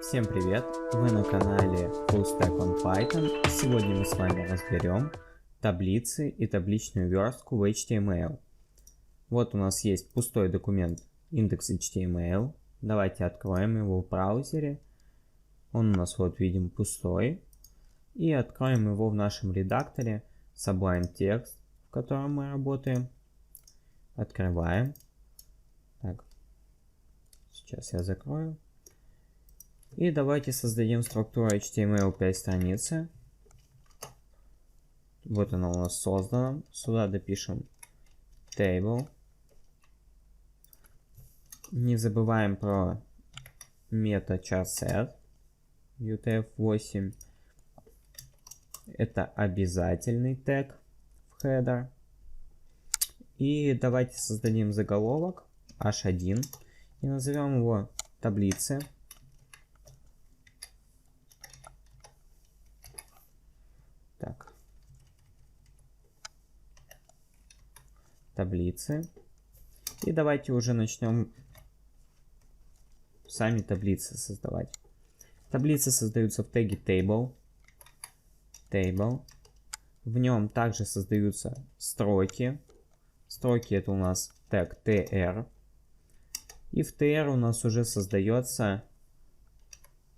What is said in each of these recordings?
Всем привет! Вы на канале Full Stack on Python. Сегодня мы с вами разберем таблицы и табличную верстку в HTML. Вот у нас есть пустой документ index.html. Давайте откроем его в браузере. Он у нас, вот видим, пустой. И откроем его в нашем редакторе Sublime Text, в котором мы работаем. Открываем. Так, сейчас я закрою. И давайте создадим структуру HTML 5 страницы. Вот она у нас создана. Сюда допишем table. Не забываем про meta_char_set UTF-8. Это обязательный тег в header. И давайте создадим заголовок h1 и назовем его таблицы. Так. Таблицы. И давайте уже начнем сами таблицы создавать. Таблицы создаются в теге table. В нем также создаются строки. Строки это у нас тег tr. И в tr у нас уже создается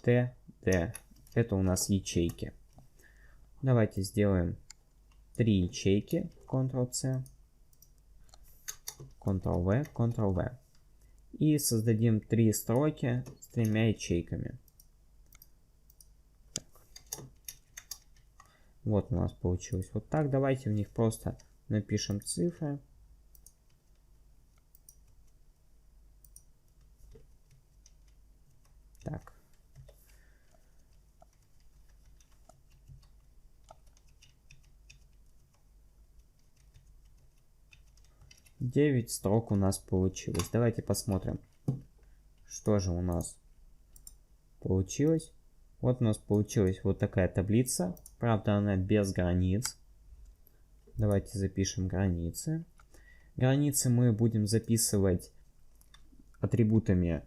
td. Это у нас ячейки. Давайте сделаем 3 ячейки. Ctrl-C, Ctrl-V, Ctrl-V. И создадим 3 строки с 3 ячейками. Так. Вот у нас получилось вот так. Давайте в них просто напишем цифры. Так. Девять строк у нас получилось. Давайте посмотрим, что же у нас получилось. Вот у нас получилась вот такая таблица. Правда, она без границ. Давайте запишем границы. Границы мы будем записывать атрибутами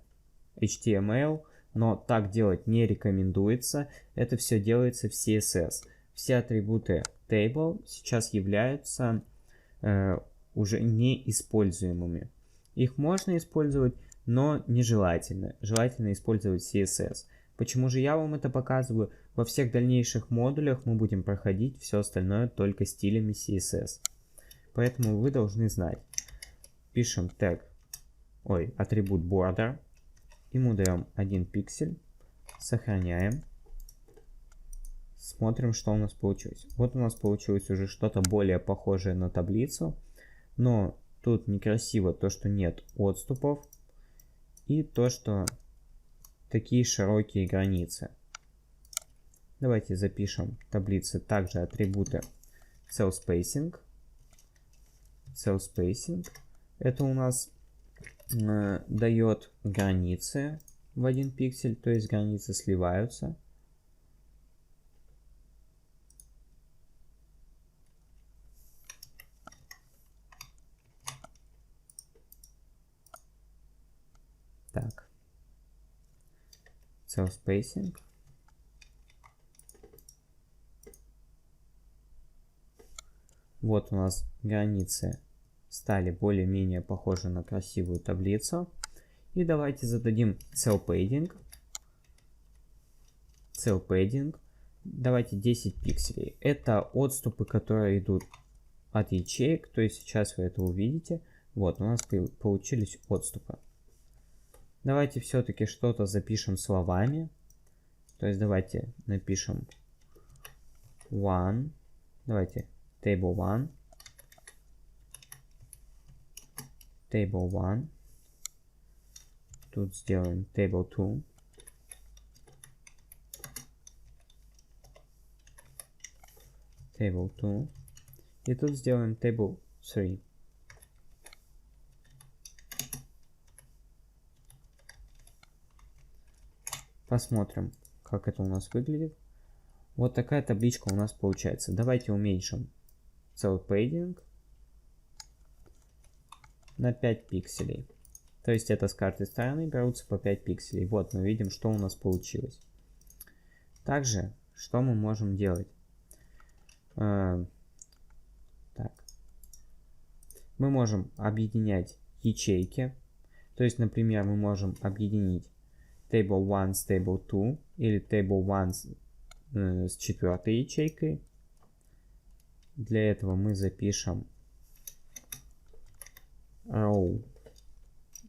HTML, но так делать не рекомендуется. Это все делается в CSS. Все атрибуты table сейчас являются уже неиспользуемыми. Их можно использовать, но нежелательно. Желательно использовать CSS. Почему же я вам это показываю? Во всех дальнейших модулях мы будем проходить все остальное только стилями CSS. Поэтому вы должны знать. Пишем тег, атрибут border. Ему даем 1 пиксель. Сохраняем. Смотрим, что у нас получилось. Вот у нас получилось уже что-то более похожее на таблицу. Но тут некрасиво то, что нет отступов. И то, что такие широкие границы. Давайте запишем таблицы также атрибуты cell spacing. Cell spacing. Это у нас дает границы в 1 пиксель. То есть границы сливаются. Так, cell spacing. Вот у нас границы стали более-менее похожи на красивую таблицу. И давайте зададим cell padding. Cell padding. Давайте 10 пикселей. Это отступы, которые идут от ячеек. То есть сейчас вы это увидите. Вот у нас получились отступы. Давайте все-таки что-то запишем словами. То есть давайте напишем one. Давайте table one. Table one. Тут сделаем table two. Table two. И тут сделаем table three. Посмотрим, как это у нас выглядит. Вот такая табличка у нас получается. Давайте уменьшим cell padding на 5 пикселей. То есть это с каждой стороны берутся по 5 пикселей. Вот мы видим, что у нас получилось. Также, что мы можем делать? Так. Мы можем объединять ячейки. То есть, например, мы можем объединить table 1 с table 2 или table 1 с четвертой ячейкой. Для этого мы запишем row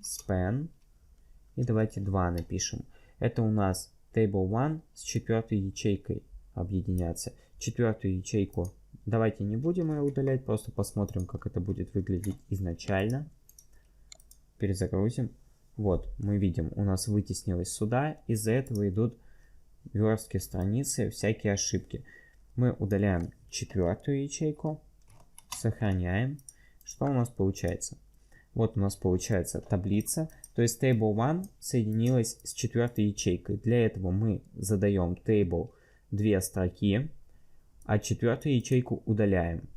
span и давайте 2 напишем. Это у нас table 1 с четвертой ячейкой объединяться. Четвертую ячейку давайте не будем ее удалять, просто посмотрим, как это будет выглядеть изначально. Перезагрузим. Вот, мы видим, у нас вытеснилось сюда, из-за этого идут верстки страницы, всякие ошибки. Мы удаляем четвертую ячейку, сохраняем. Что у нас получается? Вот у нас получается таблица, то есть table 1 соединилась с четвертой ячейкой. Для этого мы задаем table 2 строки, а четвертую ячейку удаляем.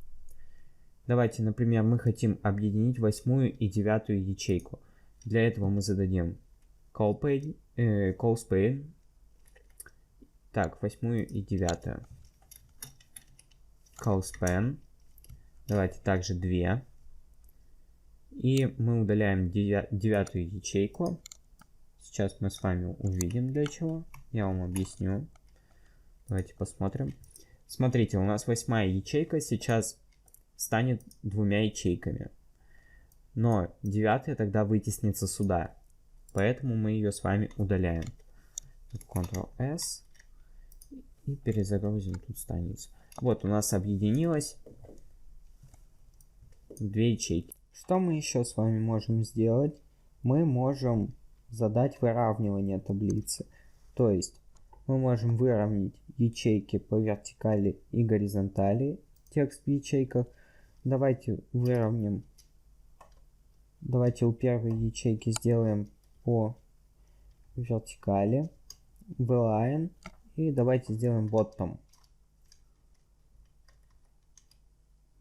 Давайте, например, мы хотим объединить 8 и 9 ячейку. Для этого мы зададим call Так, 8 и 9. Call span. Давайте также 2. И мы удаляем 9 ячейку. Сейчас мы с вами увидим для чего. Я вам объясню. Давайте посмотрим. Смотрите, у нас 8 ячейка сейчас станет 2 ячейками. Но 9 тогда вытеснится сюда. Поэтому мы ее с вами удаляем. Ctrl-S. И перезагрузим тут страницу. Вот у нас объединилось 2 ячейки. Что мы еще с вами можем сделать? Мы можем задать выравнивание таблицы. То есть мы можем выровнять ячейки по вертикали и горизонтали, текст в ячейках. Давайте выровняем. Давайте у первой ячейки сделаем по вертикали, v-line, и давайте сделаем bottom.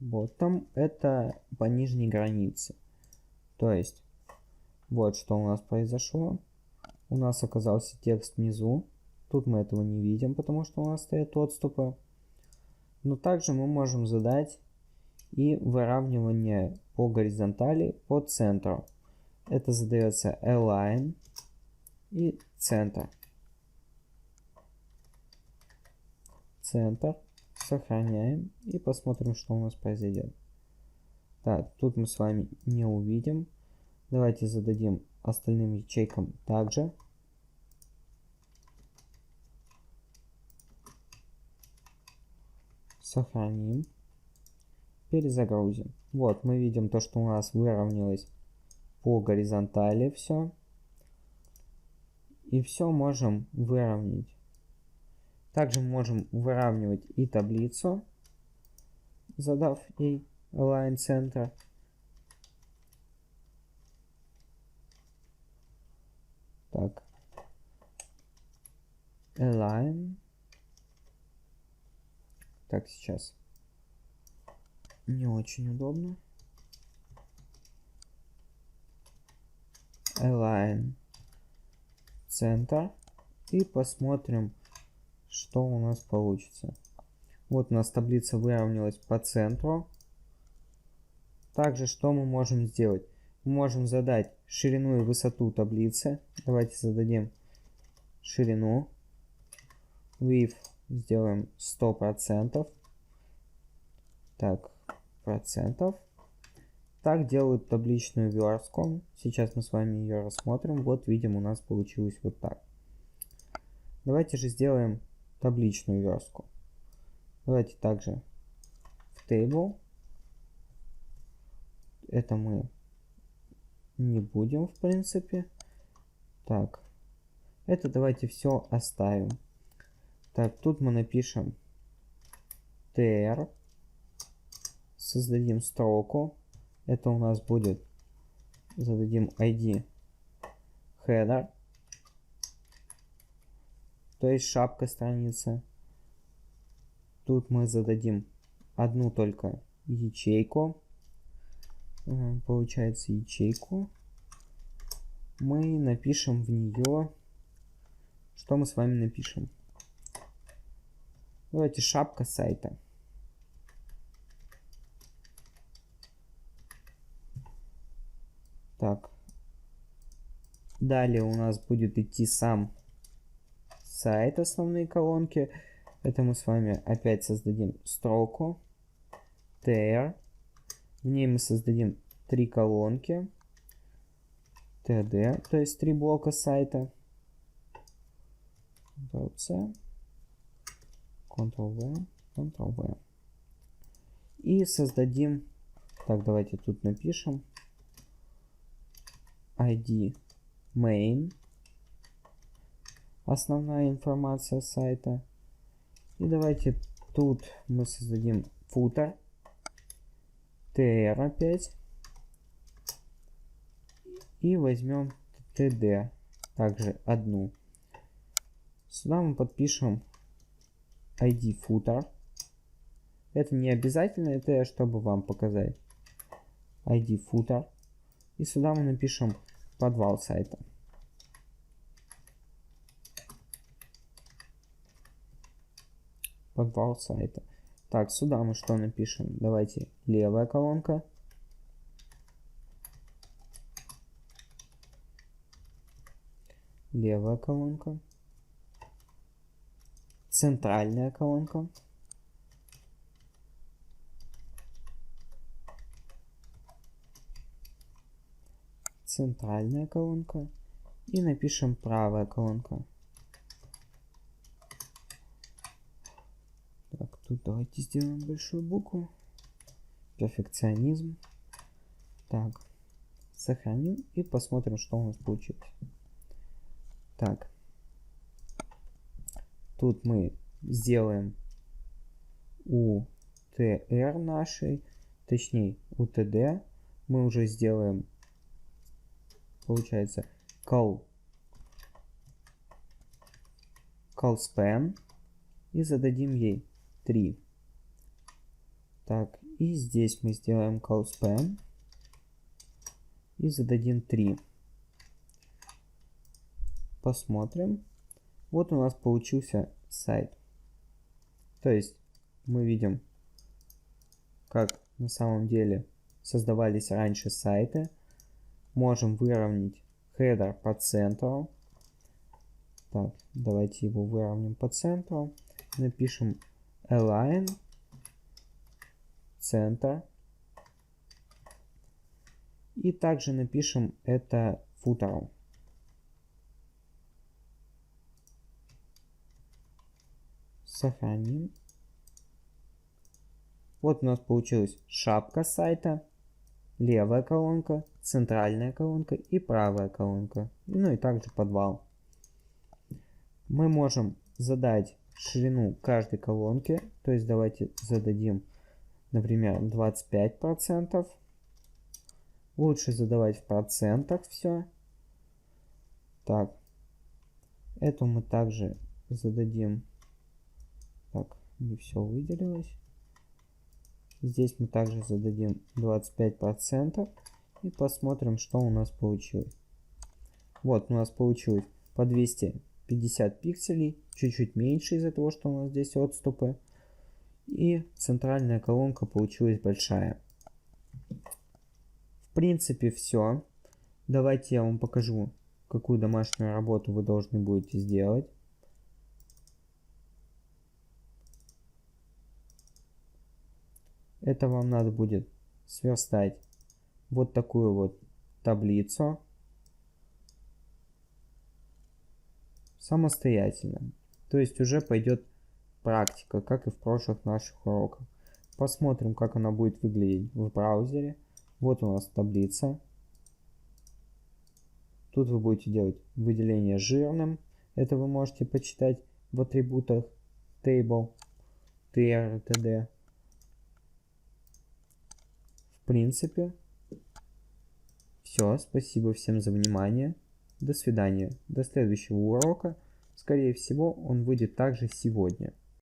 Bottom это по нижней границе. То есть вот что у нас произошло. У нас оказался текст внизу. Тут мы этого не видим, потому что у нас стоят отступы. Но также мы можем задать и выравнивание по горизонтали по центру. Это задается align и центр. Центр. Сохраняем и посмотрим, что у нас произойдет. Так, тут мы с вами не увидим. Давайте зададим остальным ячейкам также. Сохраним. Перезагрузим. Вот, мы видим то, что у нас выровнялось по горизонтали все. И все можем выровнять. Также мы можем выравнивать и таблицу, задав ей align center. Так. Align. Так, сейчас. Не очень удобно. Align center. И посмотрим, что у нас получится. Вот у нас таблица выровнялась по центру. Также что мы можем сделать? Мы можем задать ширину и высоту таблицы. Давайте зададим ширину. Width сделаем 100%. Так, процентов. Так делают табличную верстку. Сейчас мы с вами ее рассмотрим. Вот видим, у нас получилось вот так. Давайте же сделаем табличную верстку. Давайте также в table. Это мы не будем, в принципе. Так. Это давайте все оставим. Так, тут мы напишем tr. Создадим строку. Это у нас будет, зададим ID header. То есть шапка страницы. Тут мы зададим одну только ячейку. Получается ячейку. мы напишем в нее... Что мы с вами напишем? Давайте шапка сайта. Так. Далее у нас будет идти сам сайт, основные колонки. Это мы с вами опять создадим строку. tr. В ней мы создадим 3 колонки. td, то есть 3 блока сайта. Ctrl-C. Ctrl-V. Ctrl-V. И создадим... Так, давайте тут напишем. ID main. Основная информация сайта. И давайте тут мы создадим footer. tr опять. И возьмем td. Также одну. Сюда мы подпишем ID footer. Это не обязательно, это я чтобы вам показать. ID footer. И сюда мы напишем подвал сайта. Подвал сайта. Так, сюда мы что напишем? Давайте левая колонка. Левая колонка. Центральная колонка. Центральная колонка. И напишем правая колонка. Так, тут давайте сделаем большую букву. Перфекционизм. Так, сохраним и посмотрим, что у нас получилось. Так, тут мы сделаем у tr нашей, точнее у td, мы уже сделаем, получается, call span и зададим ей 3. Так, и здесь мы сделаем call span и зададим 3. Посмотрим. Вот у нас получился сайт. То есть мы видим, как на самом деле создавались раньше сайты. Можем выровнять хедер по центру. Так, давайте его выровняем по центру. Напишем align center. И также напишем это footer. Сохраним. Вот у нас получилась шапка сайта, левая колонка, центральная колонка и правая колонка. Ну и также подвал. Мы можем задать ширину каждой колонки. То есть давайте зададим, например, 25%. Лучше задавать в процентах все. Так. Эту мы также зададим. Так, не все выделилось. Здесь мы также зададим 25% и посмотрим, что у нас получилось. Вот у нас получилось по 250 пикселей, чуть-чуть меньше из-за того, что у нас здесь отступы. И центральная колонка получилась большая. В принципе все. Давайте я вам покажу, какую домашнюю работу вы должны будете сделать. Это вам надо будет сверстать вот такую вот таблицу самостоятельно. То есть уже пойдет практика, как и в прошлых наших уроках. Посмотрим, как она будет выглядеть в браузере. Вот у нас таблица. Тут вы будете делать выделение жирным. Это вы можете почитать в атрибутах table, tr, td. В принципе, все. Спасибо всем за внимание. До свидания. До следующего урока. Скорее всего, он выйдет также сегодня.